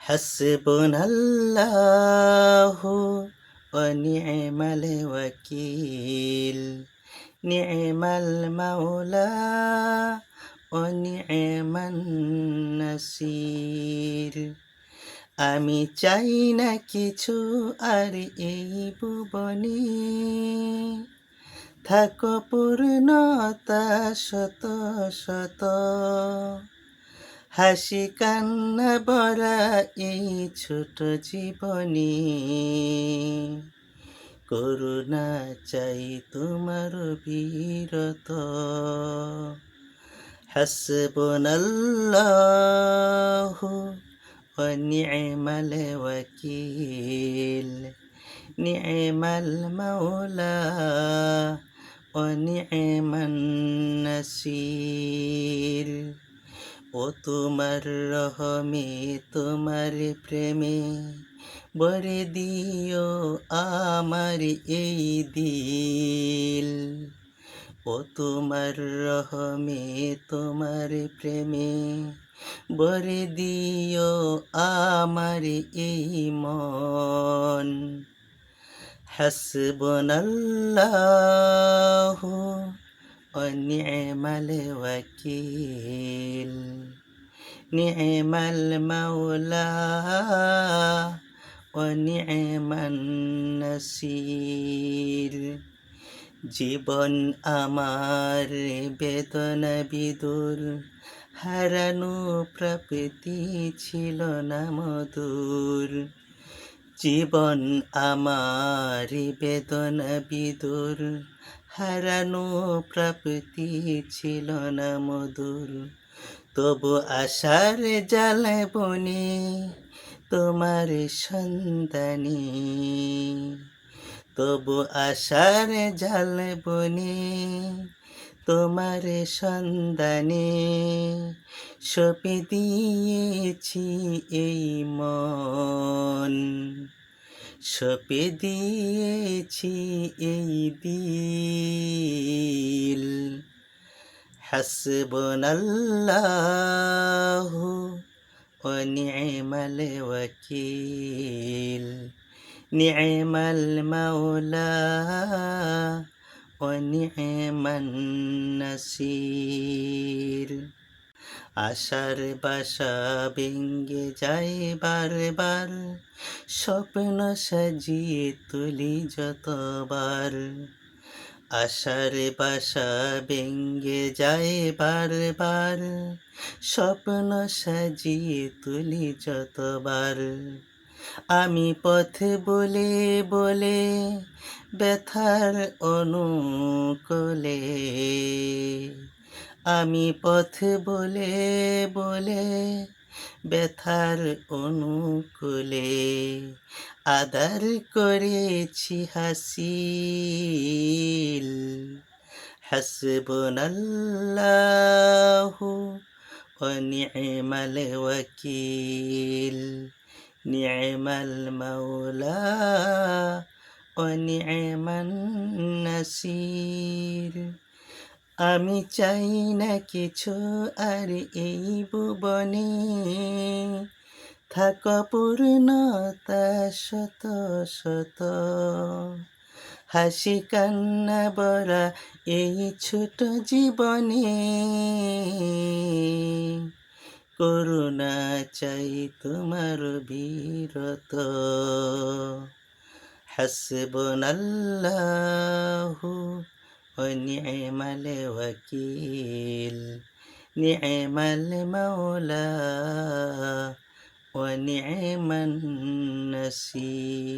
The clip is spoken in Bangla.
হাসবুনাল্লাহু ওয়া নি'মাল ওয়াকিল নি'মাল মাওলা ওয়া নি'মান নাসির। আমি চাই না কিছু আর এই ভুবনে, থাকো পূর্ণতা শত শত। হাসি কান্না ভরা এই ছোট জীবনে, করুণা চাই তোমার বীরত। হাসবুনাল্লাহু ওয়া নি'মাল ওয়াকিল নি'মাল মাওলা ওয়া নি'মান নাসির। ও তোমার রহমে তোমার প্রেমে ভরে দিও আমার এই দিল। ও তোমার রহমে তোমার প্রেমে ভরে দিও আমার এই মন। হাসবুনাল্লাহু ওয়া নি'মাল ওয়াকিল নি'মাল মাওলা ওয়া নি'মান নাসির। জীবন আমার বেদনা বিদুর, হারানো প্রাপ্তি ছিল না মধুর। জীবন আমার বেদনা বিদুর, হারানো প্রাপ্তি ছিল না মধুর। তবু আশার জ্বালা বনে তোমার সন্ধানে, তবু আশার জ্বালা বনে তোমার সন্ধানে, সঁপে দিয়েছি এই মন, সঁপে দিয়েছি এই দিল। হাসবুনাল্লাহু ওয়া নি'মাল ওয়াকিল নি'মাল মাওলা ওয়া নি'মান নাসির। আশার বাসা ভেঙে যায় বারবার, স্বপ্ন সাজিয়ে তুলি যতবার। আশার বাসা ভেঙে যায় বারবার, স্বপ্ন সাজিয়ে তুলি যতবার। আমি পথ বলে বলে ব্যথার অনুকূলে, আমি পথ বলে বলে ব্যথার অনুকূলে, আদার করেছি হাসিল। হাসবুনাল্লাহু ওয়া নি'মাল ওয়াকিল নি'মাল মাওলা ওয়া নি'মান নাসির। আমি চাই না কিছু আর এই ভুবনে, থাকো পূর্ণতা শত শত। হাসি কান্না ভরা এই ছোট জীবনে, করুণা চাই তোমার বীরত। হাসবুনাল্লাহু ওয়া নি'মাল ওয়াকিল নি'মাল মাওলা ওয়া নি'মান নাসির।